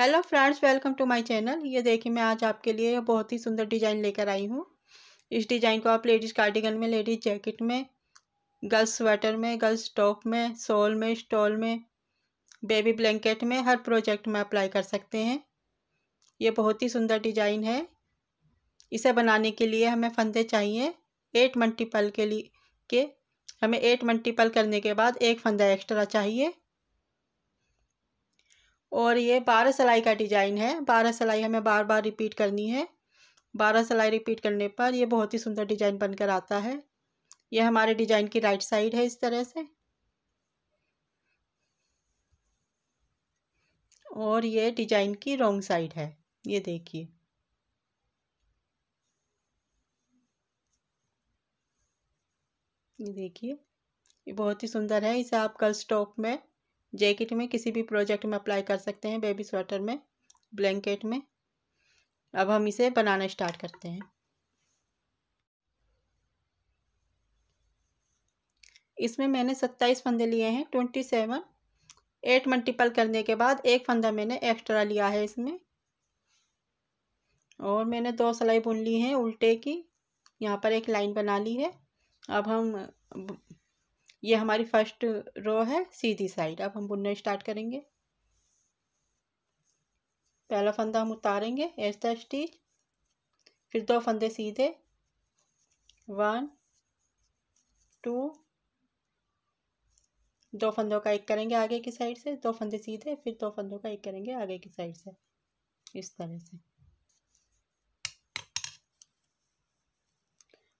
Hello friends, welcome to my channel. ये देखिए, मैं आज आपके लिए बहुत ही सुंदर डिज़ाइन लेकर आई हूँ। इस डिज़ाइन को आप लेडीज़ कार्डिगन में, लेडीज़ जैकेट में, गर्ल्स स्वेटर में, गर्ल्स टॉप में, शॉल में, स्टॉल में, बेबी ब्लैंकेट में, हर प्रोजेक्ट में अप्लाई कर सकते हैं। ये बहुत ही सुंदर डिज़ाइन है। इसे बनाने के लिए हमें फंदे चाहिए 8 मल्टीपल के हमें 8 मल्टीपल करने के बाद एक फंदा एक्स्ट्रा चाहिए। और ये 12 सिलाई का डिज़ाइन है। 12 सिलाई हमें बार बार रिपीट करनी है। 12 सिलाई रिपीट करने पर ये बहुत ही सुंदर डिज़ाइन बनकर आता है। ये हमारे डिज़ाइन की राइट साइड है इस तरह से, और ये डिज़ाइन की रॉन्ग साइड है। ये देखिए, ये बहुत ही सुंदर है। इसे आप गर्ल्स टॉप में, जैकेट में, किसी भी प्रोजेक्ट में अप्लाई कर सकते हैं, बेबी स्वेटर में, ब्लैंकेट में। अब हम इसे बनाना स्टार्ट करते हैं। इसमें मैंने 27 फंदे लिए हैं, 27। 8 मल्टीपल करने के बाद एक फंदा मैंने एक्स्ट्रा लिया है इसमें, और मैंने 2 सिलाई बुन ली हैं उल्टे की। यहाँ पर एक लाइन बना ली है। अब ये हमारी फर्स्ट रो है सीधी साइड। अब हम बुनना स्टार्ट करेंगे। पहला फंदा हम उतारेंगे एज द स्टिच, फिर 2 फंदे सीधे, 1 2, 2 फंदों का एक करेंगे आगे की साइड से, 2 फंदे सीधे, फिर 2 फंदों का एक करेंगे आगे की साइड से, इस तरह से।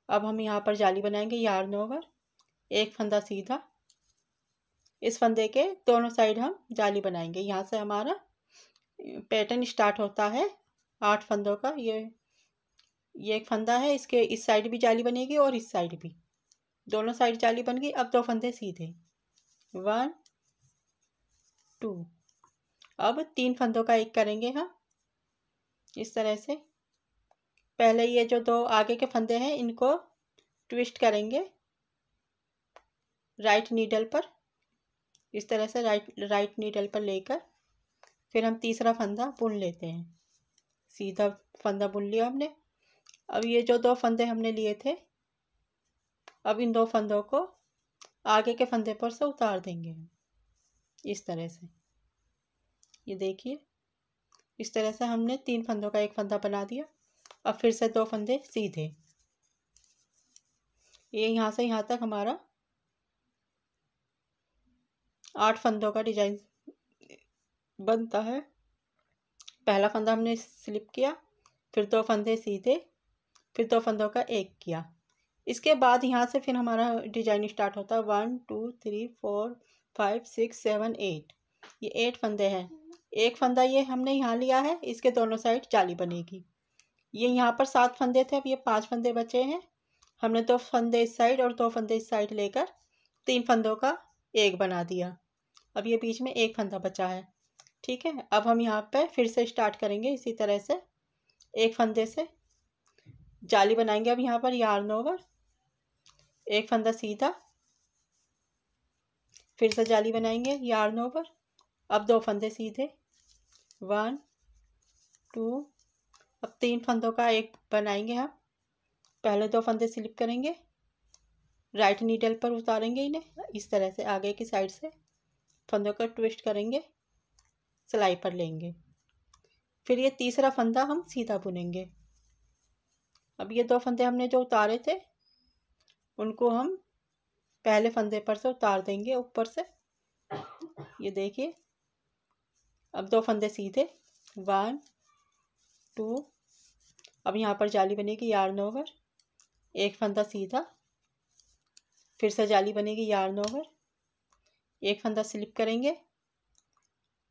अब हम यहाँ पर जाली बनाएंगे यार्न ओवर, एक फंदा सीधा, इस फंदे के दोनों साइड हम जाली बनाएंगे। यहाँ से हमारा पैटर्न स्टार्ट होता है 8 फंदों का। ये एक फंदा है, इसके इस साइड भी जाली बनेगी और इस साइड भी, दोनों साइड जाली बन गई। अब 2 फंदे सीधे, 1 2। अब 3 फंदों का एक करेंगे हम इस तरह से। पहले ये जो 2 आगे के फंदे हैं इनको ट्विस्ट करेंगे राइट नीडल पर, इस तरह से राइट नीडल पर लेकर फिर हम तीसरा फंदा बुन लेते हैं। सीधा फंदा बुन लिया हमने। अब ये जो 2 फंदे हमने लिए थे, अब इन 2 फंदों को आगे के फंदे पर से उतार देंगे इस तरह से। ये देखिए, इस तरह से हमने 3 फंदों का एक फंदा बना दिया। अब फिर से 2 फंदे सीधे। ये यहाँ से यहाँ तक हमारा 8 फंदों का डिजाइन बनता है। पहला फंदा हमने स्लिप किया, फिर 2 फंदे सीधे, फिर 2 फंदों का एक किया। इसके बाद यहाँ से फिर हमारा डिजाइन स्टार्ट होता है 1 2 3 4 5 6 7 8। ये 8 फंदे हैं। एक फंदा ये हमने यहाँ लिया है, इसके दोनों साइड जाली बनेगी। ये यहाँ पर 7 फंदे थे, अब ये 5 फंदे बचे हैं। हमने 2 फंदे इस साइड और 2 फंदे इस साइड लेकर 3 फंदों का एक बना दिया। अब ये बीच में एक फंदा बचा है, ठीक है। अब हम यहाँ पे फिर से स्टार्ट करेंगे इसी तरह से। एक फंदे से जाली बनाएंगे। अब यहाँ पर यार्न ओवर, एक फंदा सीधा, फिर से जाली बनाएंगे यार्न ओवर। अब 2 फंदे सीधे, 1 2। अब 3 फंदों का एक बनाएंगे हम। पहले 2 फंदे स्लिप करेंगे, राइट नीडल पर उतारेंगे इन्हें इस तरह से, आगे की साइड से फंदों को ट्विस्ट करेंगे, सिलाई पर लेंगे। फिर ये तीसरा फंदा हम सीधा बुनेंगे। अब ये 2 फंदे हमने जो उतारे थे उनको हम पहले फंदे पर से उतार देंगे ऊपर से। ये देखिए, अब 2 फंदे सीधे, 1 2। अब यहाँ पर जाली बनेगी यार्न ओवर, एक फंदा सीधा, फिर से जाली बनेगी यार्न ओवर, एक फंदा स्लिप करेंगे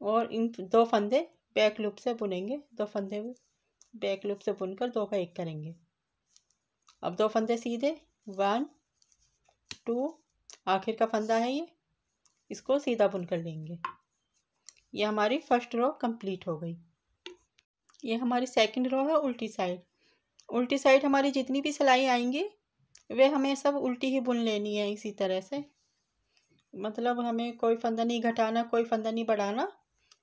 और इन 2 फंदे बैक लूप से बुनेंगे। 2 फंदे बैक लूप से बुनकर 2 का एक करेंगे। अब 2 फंदे सीधे, 1 2। आखिर का फंदा है ये, इसको सीधा बुन कर लेंगे। ये हमारी फर्स्ट रो कंप्लीट हो गई। ये हमारी सेकंड रो है उल्टी साइड। उल्टी साइड हमारी जितनी भी सिलाई आएंगी वे हमें सब उल्टी ही बुन लेनी है इसी तरह से। मतलब हमें कोई फंदा नहीं घटाना, कोई फंदा नहीं बढ़ाना।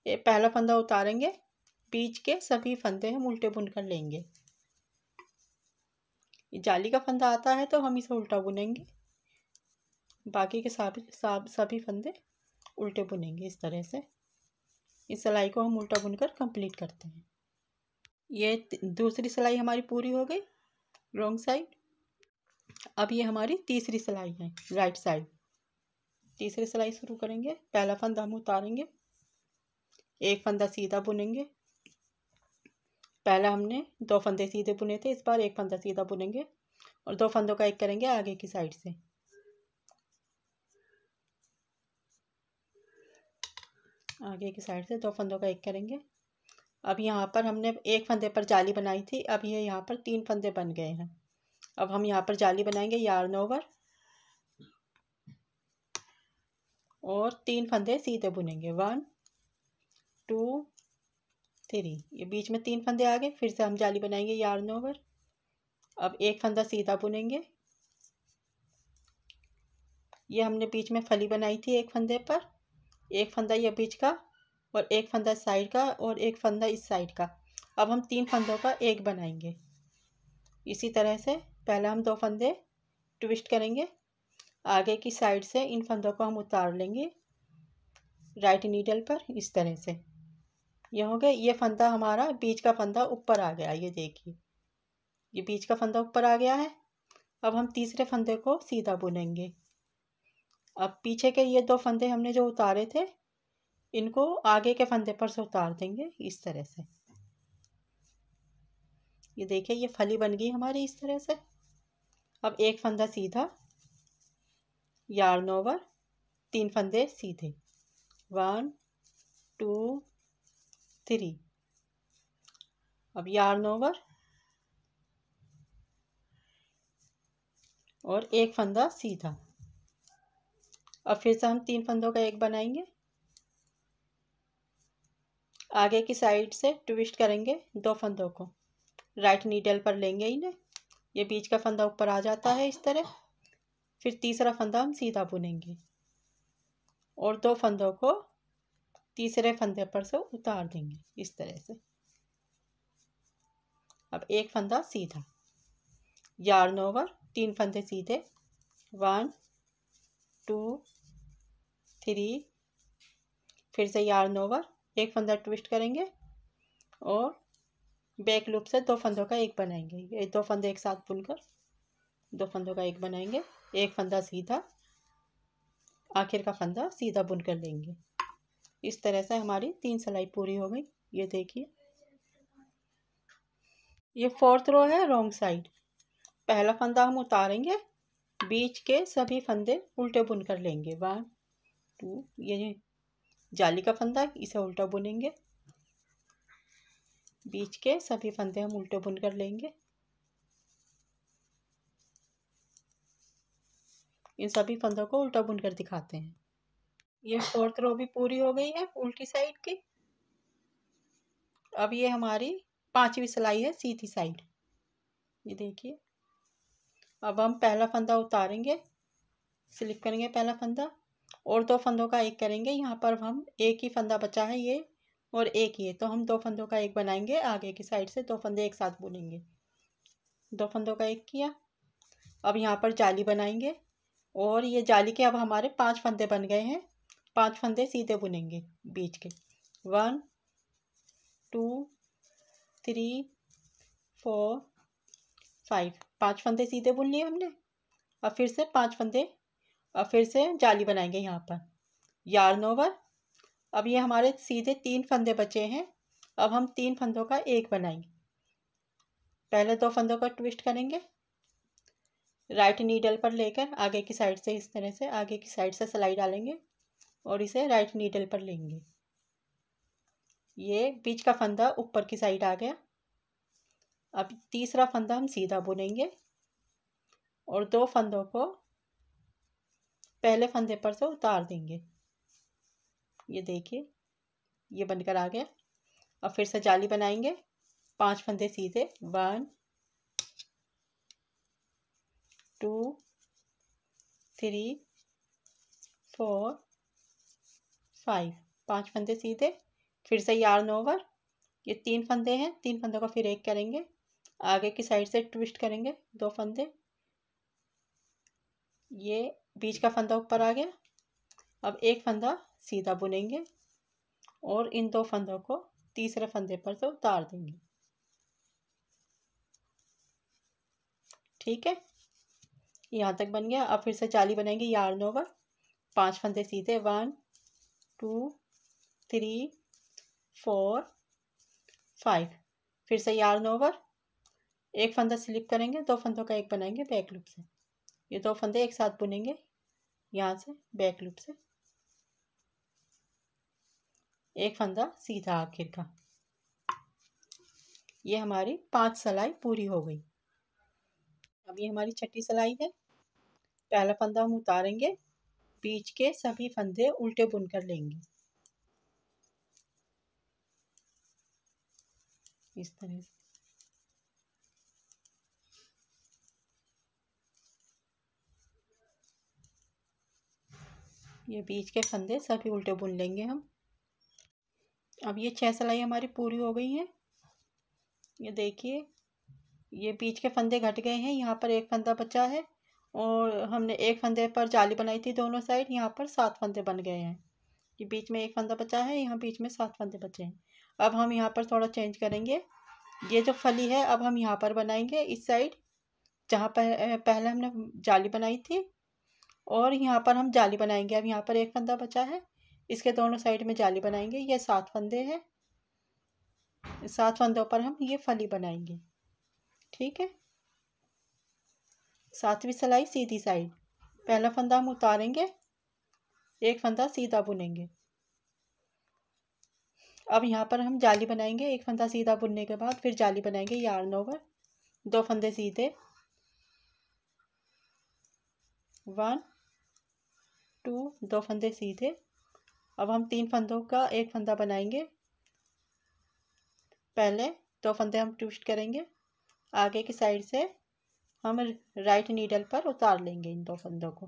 ये पहला फंदा उतारेंगे, बीच के सभी फंदे हम उल्टे बुन कर लेंगे। जाली का फंदा आता है तो हम इसे उल्टा बुनेंगे, बाकी के सभी फंदे उल्टे बुनेंगे। इस तरह से इस सिलाई को हम उल्टा बुनकर कंप्लीट करते हैं। ये दूसरी सिलाई हमारी पूरी हो गई रॉन्ग साइड। अब ये हमारी तीसरी सिलाई है राइट साइड। तीसरी सिलाई शुरू करेंगे। पहला फंदा हम उतारेंगे, एक फंदा सीधा बुनेंगे। पहला हमने 2 फंदे सीधे बुने थे, इस बार एक फंदा सीधा बुनेंगे और 2 फंदों का एक करेंगे आगे की साइड से। आगे की साइड से 2 फंदों का एक करेंगे। अब यहाँ पर हमने एक फंदे पर जाली बनाई थी, अब ये यहाँ पर 3 फंदे बन गए हैं। अब हम यहाँ पर जाली बनाएंगे यार्न ओवर और 3 फंदे सीधे बुनेंगे। 1 2 3। ये बीच में 3 फंदे आ गए। फिर से हम जाली बनाएंगे यार्न ओवर। अब एक फंदा सीधा बुनेंगे। ये हमने बीच में फली बनाई थी एक फंदे पर, एक फंदा ये बीच का और एक फंदा साइड का और एक फंदा इस साइड का। अब हम 3 फंदों का एक बनाएंगे। इसी तरह से पहले हम 2 फंदे ट्विस्ट करेंगे, आगे की साइड से इन फंदों को हम उतार लेंगे राइट नीडल पर। इस तरह से ये हो गए। ये फंदा हमारा बीच का फंदा ऊपर आ गया, ये देखिए ये बीच का फंदा ऊपर आ गया है। अब हम तीसरे फंदे को सीधा बुनेंगे। अब पीछे के ये 2 फंदे हमने जो उतारे थे इनको आगे के फंदे पर से उतार देंगे इस तरह से। ये देखिए ये फली बन गई हमारी इस तरह से। अब एक फंदा सीधा यार्न ओवर, 3 फंदे सीधे। 1 2 3। अब यार्न ओवर और एक फंदा सीधा। अब फिर से हम 3 फंदों का एक बनाएंगे, आगे की साइड से ट्विस्ट करेंगे 2 फंदों को, राइट नीडल पर लेंगे इन्हें। ये बीच का फंदा ऊपर आ जाता है इस तरह। फिर तीसरा फंदा हम सीधा बुनेंगे और 2 फंदों को तीसरे फंदे पर से उतार देंगे इस तरह से। अब एक फंदा सीधा यार्न ओवर, 3 फंदे सीधे। 1 2 3। फिर से यार्न ओवर, एक फंदा ट्विस्ट करेंगे और बैक लूप से 2 फंदों का एक बनाएंगे। ये 2 फंदे एक साथ बुनकर 2 फंदों का एक बनाएंगे। एक फंदा सीधा, आखिर का फंदा सीधा बुनकर लेंगे। इस तरह से हमारी 3 सिलाई पूरी हो गई। ये देखिए ये 4th रो है रॉन्ग साइड। पहला फंदा हम उतारेंगे, बीच के सभी फंदे उल्टे बुन कर लेंगे। 1 2। ये जाली का फंदा इसे उल्टा बुनेंगे, बीच के सभी फंदे हम उल्टे बुन कर लेंगे। इन सभी फंदों को उल्टा बुनकर दिखाते हैं। ये 4th रो भी पूरी हो गई है उल्टी साइड की। अब ये हमारी 5वीं सिलाई है सीधी साइड। ये देखिए अब हम पहला फंदा उतारेंगे, स्लिप करेंगे पहला फंदा और 2 फंदों का एक करेंगे। यहाँ पर हम एक ही फंदा बचा है ये और एक ये, तो हम 2 फंदों का एक बनाएंगे। आगे की साइड से 2 फंदे एक साथ बुनेंगे। 2 फंदों का एक किया। अब यहाँ पर जाली बनाएंगे और ये जाली के अब हमारे 5 फंदे बन गए हैं। 5 फंदे सीधे बुनेंगे बीच के। 1 2 3 4 5। 5 फंदे सीधे बुन लिए हमने। अब फिर से 5 फंदे, अब फिर से जाली बनाएंगे यहाँ पर यार्न ओवर। अब ये हमारे सीधे 3 फंदे बचे हैं। अब हम 3 फंदों का एक बनाएंगे। पहले 2 फंदों का ट्विस्ट करेंगे, राइट नीडल पर लेकर आगे की साइड से इस तरह से आगे की साइड से सिलाई डालेंगे और इसे राइट नीडल पर लेंगे। ये बीच का फंदा ऊपर की साइड आ गया। अब तीसरा फंदा हम सीधा बुनेंगे और 2 फंदों को पहले फंदे पर से उतार देंगे। ये देखिए ये बनकर आ गया। अब फिर से जाली बनाएंगे, 5 फंदे सीधे। 1 2 3 4 5। 5 फंदे सीधे, फिर से यार्न ओवर, ये 3 फंदे हैं, 3 फंदों का फिर एक करेंगे, आगे की साइड से ट्विस्ट करेंगे 2 फंदे, ये बीच का फंदा ऊपर आ गया। अब एक फंदा सीधा बुनेंगे और इन 2 फंदों को तीसरे फंदे पर से उतार देंगे। ठीक है, यहाँ तक बन गया। अब फिर से जाली बनाएंगे यार्न ओवर, 5 फंदे सीधे, 1 2 3 4 5, फिर से यार्न ओवर, एक फंदा स्लिप करेंगे, 2 फंदों का एक बनाएंगे बैक लूप से, ये 2 फंदे एक साथ बुनेंगे यहाँ से बैक लूप से, एक फंदा सीधा आखिर का। ये हमारी 5 सिलाई पूरी हो गई। अब ये हमारी छठी सिलाई है। पहला फंदा हम उतारेंगे, बीच के सभी फंदे उल्टे बुनकर लेंगे इस तरह से। ये बीच के फंदे सभी उल्टे बुन लेंगे हम। अब ये 6 सिलाई हमारी पूरी हो गई हैं। ये देखिए, ये बीच के फंदे घट गए हैं, यहाँ पर एक फंदा बचा है और हमने एक फंदे पर जाली बनाई थी दोनों साइड, यहाँ पर 7 फंदे बन गए हैं। ये बीच में एक फंदा बचा है, यहाँ बीच में 7 फंदे बचे हैं। अब हम यहाँ पर थोड़ा चेंज करेंगे, ये जो फली है अब हम यहाँ पर बनाएंगे इस साइड, जहाँ पर पहले हमने जाली बनाई थी, और यहाँ पर हम जाली बनाएंगे। अब यहाँ पर एक फंदा बचा है, इसके दोनों साइड में जाली बनाएंगे। ये 7 फंदे हैं, 7 फंदों पर हम ये फली बनाएंगे। ठीक है, 7वीं सिलाई सीधी साइड, पहला फंदा हम उतारेंगे, एक फंदा सीधा बुनेंगे। अब यहाँ पर हम जाली बनाएंगे, एक फंदा सीधा बुनने के बाद फिर जाली बनाएंगे यार्न ओवर, 2 फंदे सीधे, 1 2, 2 फंदे सीधे। अब हम 3 फंदों का एक फंदा बनाएंगे, पहले 2 फंदे हम ट्विस्ट करेंगे, आगे की साइड से हम राइट नीडल पर उतार लेंगे इन 2 फंदों को,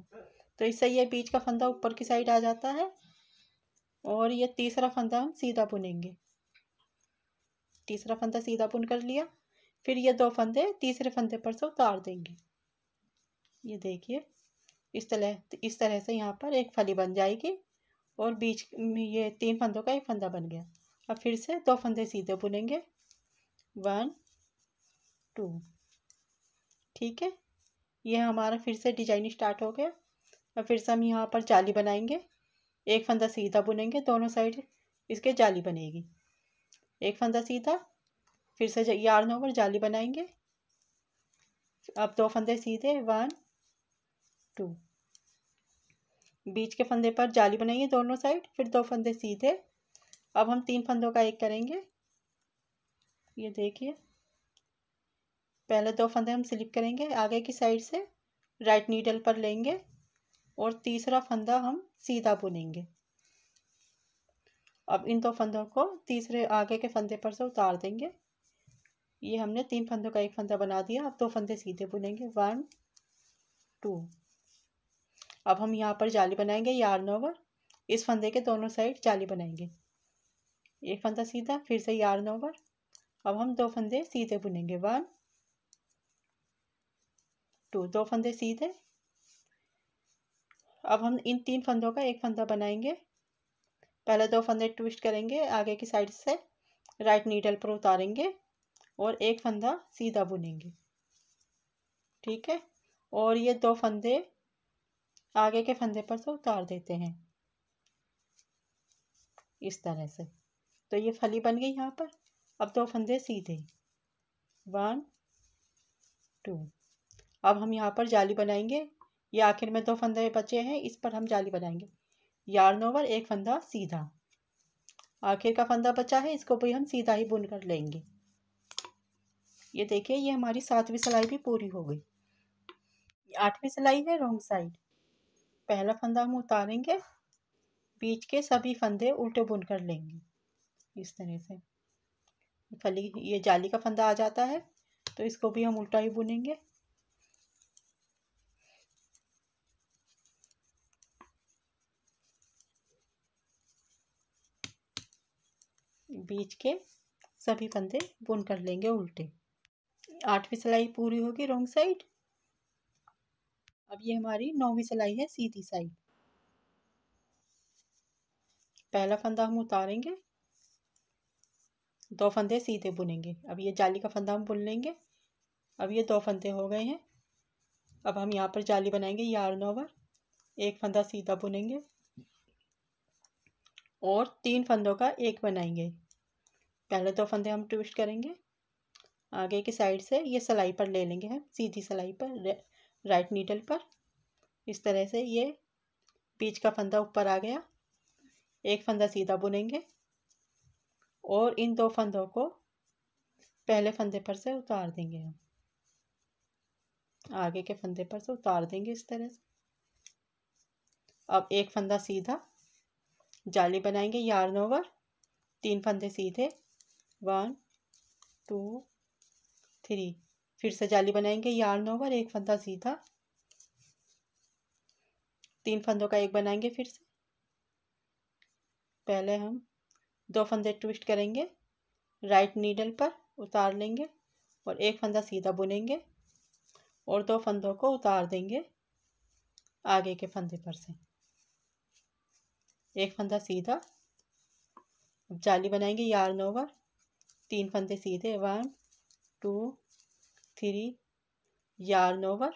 तो इससे ये बीच का फंदा ऊपर की साइड आ जाता है और ये तीसरा फंदा हम सीधा बुनेंगे। तीसरा फंदा सीधा बुन कर लिया, फिर ये 2 फंदे तीसरे फंदे पर से उतार देंगे। ये देखिए, इस तरह से यहाँ पर एक फली बन जाएगी और बीच में ये 3 फंदों का एक फंदा बन गया। अब फिर से 2 फंदे सीधे बुनेंगे, 1 2। ठीक है, ये हमारा फिर से डिजाइन स्टार्ट हो गया। अब फिर से हम यहाँ पर जाली बनाएंगे, एक फंदा सीधा बुनेंगे, दोनों साइड इसके जाली बनेगी, एक फंदा सीधा, फिर से यार्न ओवर जाली बनाएंगे। अब 2 फंदे सीधे, 1 2, बीच के फंदे पर जाली बनाइए दोनों साइड, फिर 2 फंदे सीधे। अब हम 3 फंदों का एक करेंगे। ये देखिए, पहले 2 फंदे हम स्लिप करेंगे, आगे की साइड से राइट नीडल पर लेंगे और तीसरा फंदा हम सीधा बुनेंगे। अब इन 2 फंदों को तीसरे आगे के फंदे पर से उतार देंगे। ये हमने 3 फंदों का एक फंदा बना दिया। अब 2 फंदे सीधे बुनेंगे, 1 2। अब हम यहाँ पर जाली बनाएंगे यार्न ओवर, इस फंदे के दोनों साइड जाली बनाएंगे, एक फंदा सीधा, फिर से यार्न ओवर। अब हम 2 फंदे सीधे बुनेंगे, 1 2, 2 फंदे सीधे। अब हम इन 3 फंदों का एक फंदा बनाएंगे, पहले 2 फंदे ट्विस्ट करेंगे, आगे की साइड से राइट नीडल पर उतारेंगे और एक फंदा सीधा बुनेंगे। ठीक है, और ये 2 फंदे आगे के फंदे पर से उतार देते हैं इस तरह से, तो ये फली बन गई यहाँ पर। अब 2 फंदे सीधे, 1 2। अब हम यहाँ पर जाली बनाएंगे, ये आखिर में 2 फंदे बचे हैं, इस पर हम जाली बनाएंगे, यार्न ओवर, एक फंदा सीधा, आखिर का फंदा बचा है, इसको भी हम सीधा ही बुन कर लेंगे। ये देखिए, ये हमारी 7वीं सिलाई भी पूरी हो गई। 8वीं सिलाई है रॉन्ग साइड, पहला फंदा हम उतारेंगे, बीच के सभी फंदे उल्टे बुन कर लेंगे इस तरह से। फली ये जाली का फंदा आ जाता है, तो इसको भी हम उल्टा ही बुनेंगे। बीच के सभी फंदे बुन कर लेंगे उल्टे। 8वीं सिलाई पूरी होगी रॉन्ग साइड। अब ये हमारी 9वीं सिलाई है सीधी साइड। पहला फंदा हम उतारेंगे, 2 फंदे सीधे बुनेंगे। अब ये जाली का फंदा हम बुन लेंगे। अब ये 2 फंदे हो गए हैं। अब हम यहाँ पर जाली बनाएंगे यार्न ओवर, एक फंदा सीधा बुनेंगे और 3 फंदों का एक बनाएंगे। पहले 2 फंदे हम ट्विस्ट करेंगे, आगे की साइड से ये सिलाई पर ले लेंगे हम, सीधी सिलाई पर, राइट नीडल पर। इस तरह से ये बीच का फंदा ऊपर आ गया, एक फंदा सीधा बुनेंगे और इन 2 फंदों को पहले फंदे पर से उतार देंगे हम, आगे के फंदे पर से उतार देंगे इस तरह से। अब एक फंदा सीधा, जाली बनाएंगे यार्न ओवर, 3 फंदे सीधे, 1 2 3। फिर से जाली बनाएंगे यार्न ओवर, एक फंदा सीधा, 3 फंदों का एक बनाएंगे। फिर से पहले हम 2 फंदे ट्विस्ट करेंगे, राइट नीडल पर उतार लेंगे और एक फंदा सीधा बुनेंगे और 2 फंदों को उतार देंगे आगे के फंदे पर से, एक फंदा सीधा। अब जाली बनाएंगे यार्न ओवर, 3 फंदे सीधे, 1 2 3, यार्न ओवर,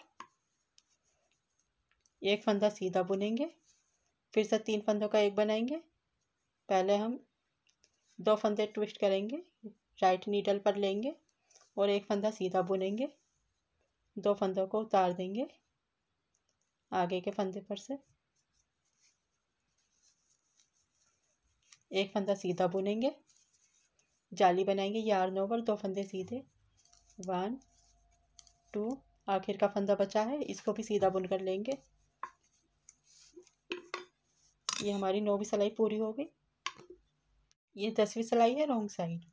एक फंदा सीधा बुनेंगे। फिर से 3 फंदों का एक बनाएंगे। पहले हम 2 फंदे ट्विस्ट करेंगे, राइट नीडल पर लेंगे और एक फंदा सीधा बुनेंगे, 2 फंदों को उतार देंगे आगे के फंदे पर से, एक फंदा सीधा बुनेंगे, जाली बनाएंगे यार्न ओवर, 2 फंदे सीधे, 1 2, आखिर का फंदा बचा है इसको भी सीधा बुन कर लेंगे। ये हमारी 9वीं सिलाई पूरी हो गई। ये 10वीं सिलाई है रॉन्ग साइड।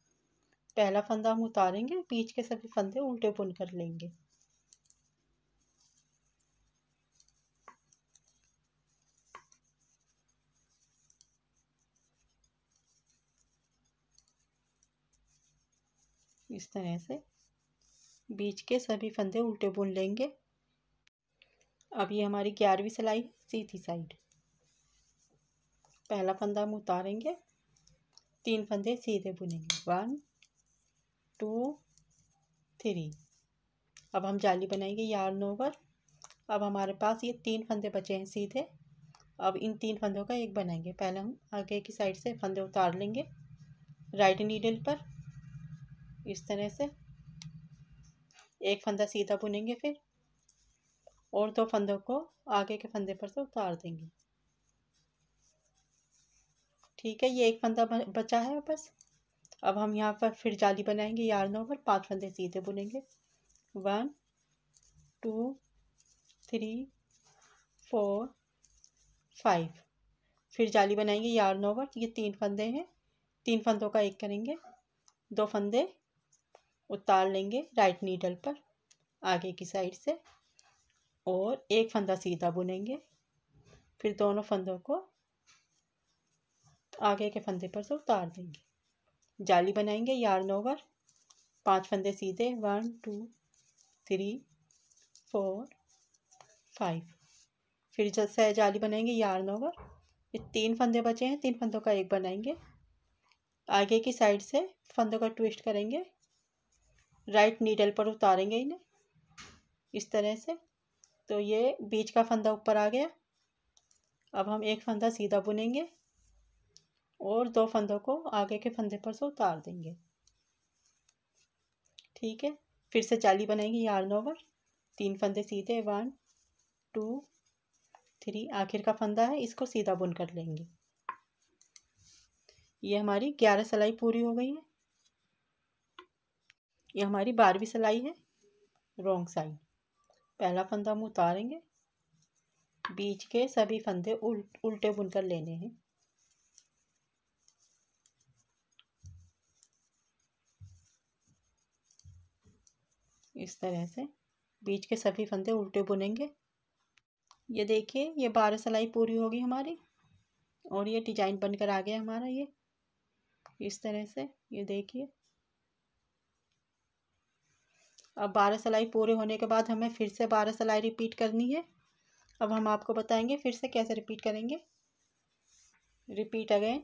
पहला फंदा हम उतारेंगे, बीच के सभी फंदे उल्टे बुन कर लेंगे। इस तरह से बीच के सभी फंदे उल्टे बुन लेंगे। अब ये हमारी 11वीं सिलाई है सीधी साइड। पहला फंदा हम उतारेंगे, 3 फंदे सीधे बुनेंगे, 1 2 3। अब हम जाली बनाएंगे यार्न ओवर। अब हमारे पास ये 3 फंदे बचे हैं सीधे। अब इन 3 फंदों का एक बनाएंगे। पहले हम आगे की साइड से फंदे उतार लेंगे राइट नीडल पर, इस तरह से एक फंदा सीधा बुनेंगे फिर, और 2 फंदों को आगे के फंदे पर से उतार देंगे। ठीक है, ये एक फंदा बचा है बस। अब हम यहाँ पर फिर जाली बनाएंगे यार्न ओवर, 5 फंदे सीधे बुनेंगे, 1 2 3 4 5। फिर जाली बनाएंगे यार्न ओवर, ये 3 फंदे हैं, 3 फंदों का एक करेंगे, 2 फंदे उतार लेंगे राइट नीडल पर आगे की साइड से और एक फंदा सीधा बुनेंगे। फिर दोनों फंदों को आगे के फंदे पर से उतार देंगे। जाली बनाएंगे यार्न ओवर, 5 फंदे सीधे, 1 2 3 4 5। फिर जैसे जाली बनाएंगे यार्न ओवर, ये 3 फंदे बचे हैं, 3 फंदों का एक बनाएंगे, आगे की साइड से फंदों का ट्विस्ट करेंगे, राइट नीडल पर उतारेंगे इन्हें इस तरह से। तो ये बीच का फंदा ऊपर आ गया। अब हम एक फंदा सीधा बुनेंगे और 2 फंदों को आगे के फंदे पर से उतार देंगे। ठीक है, फिर से जाली बनाएंगे यार्न ओवर, 3 फंदे सीधे, 1 2 3, आखिर का फंदा है इसको सीधा बुन कर लेंगे। ये हमारी 11 सिलाई पूरी हो गई है। ये हमारी 12वीं सिलाई है रॉन्ग साइड। पहला फंदा हम उतारेंगे, बीच के सभी फंदे उल्टे बुनकर लेने हैं। इस तरह से बीच के सभी फंदे उल्टे बुनेंगे। ये देखिए, ये 12 सिलाई पूरी होगी हमारी और ये डिजाइन बनकर आ गया हमारा। ये इस तरह से, ये देखिए अब 12 सिलाई पूरे होने के बाद हमें फिर से 12 सिलाई रिपीट करनी है। अब हम आपको बताएंगे फिर से कैसे रिपीट करेंगे। Repeat again.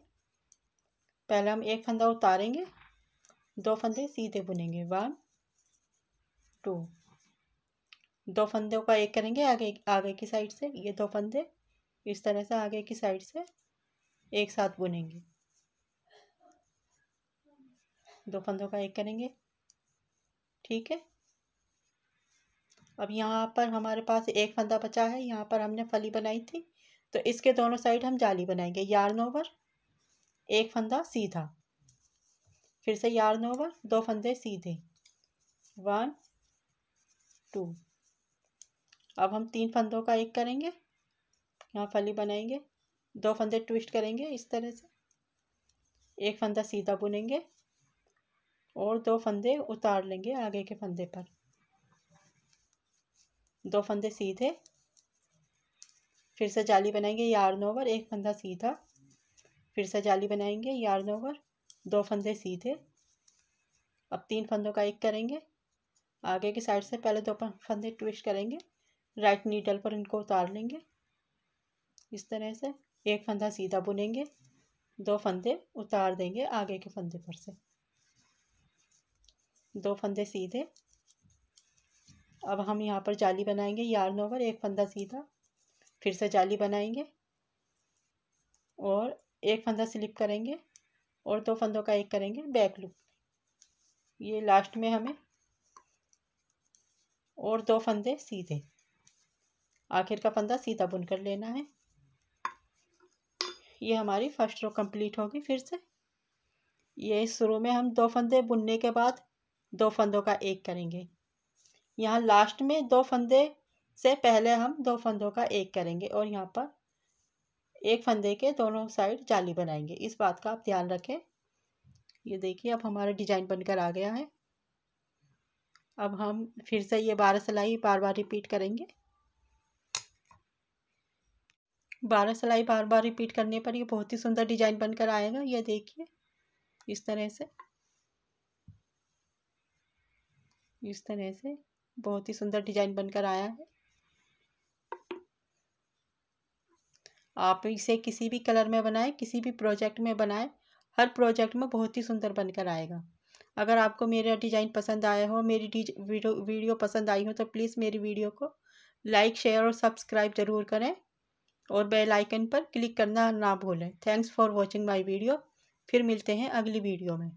पहले हम एक फंदा उतारेंगे, 2 फंदे सीधे बुनेंगे, 1 2। 2 फंदों का एक करेंगे आगे आगे की साइड से, ये 2 फंदे इस तरह से आगे की साइड से एक साथ बुनेंगे। 2 फंदों का एक करेंगे, ठीक है। अब यहाँ पर हमारे पास एक फंदा बचा है, यहाँ पर हमने फली बनाई थी, तो इसके दोनों साइड हम जाली बनाएंगे। यार्न ओवर, एक फंदा सीधा, फिर से यार्न ओवर, 2 फंदे सीधे, 1 2। अब हम 3 फंदों का एक करेंगे, यहाँ फली बनाएंगे, 2 फंदे ट्विस्ट करेंगे इस तरह से, एक फंदा सीधा बुनेंगे और 2 फंदे उतार लेंगे आगे के फंदे पर, 2 फंदे सीधे, फिर से जाली बनाएंगे, यार्न ओवर, एक फंदा सीधा, फिर से जाली बनाएंगे, यार्न ओवर, 2 फंदे सीधे। अब 3 फंदों का एक करेंगे, आगे की साइड से पहले 2 फंदे ट्विस्ट करेंगे, राइट नीडल पर इनको उतार लेंगे इस तरह से, एक फंदा सीधा बुनेंगे, 2 फंदे उतार देंगे आगे के फंदे पर से, 2 फंदे सीधे। अब हम यहाँ पर जाली बनाएंगे, यार्न ओवर, एक फंदा सीधा, फिर से जाली बनाएंगे और एक फंदा स्लिप करेंगे और 2 फंदों का एक करेंगे बैक लूप, ये लास्ट में हमें, और 2 फंदे सीधे, आखिर का फंदा सीधा बुनकर लेना है। ये हमारी फर्स्ट रो कंप्लीट होगी। फिर से ये शुरू में हम 2 फंदे बुनने के बाद 2 फंदों का एक करेंगे, यहाँ लास्ट में 2 फंदे से पहले हम 2 फंदों का एक करेंगे और यहाँ पर एक फंदे के दोनों साइड जाली बनाएंगे, इस बात का आप ध्यान रखें। ये देखिए अब हमारा डिजाइन बनकर आ गया है। अब हम फिर से ये 12 सिलाई बार बार रिपीट करेंगे। 12 सिलाई बार बार रिपीट करने पर ये बहुत ही सुंदर डिजाइन बनकर आएगा। ये देखिए इस तरह से, इस तरह से बहुत ही सुंदर डिजाइन बनकर आया है। आप इसे किसी भी कलर में बनाएं, किसी भी प्रोजेक्ट में बनाएं, हर प्रोजेक्ट में बहुत ही सुंदर बनकर आएगा। अगर आपको मेरा डिज़ाइन पसंद आया हो, मेरी वीडियो पसंद आई हो, तो प्लीज़ मेरी वीडियो को लाइक, शेयर और सब्सक्राइब ज़रूर करें और बेल आइकन पर क्लिक करना ना भूलें। Thanks for watching my video. फिर मिलते हैं अगली वीडियो में।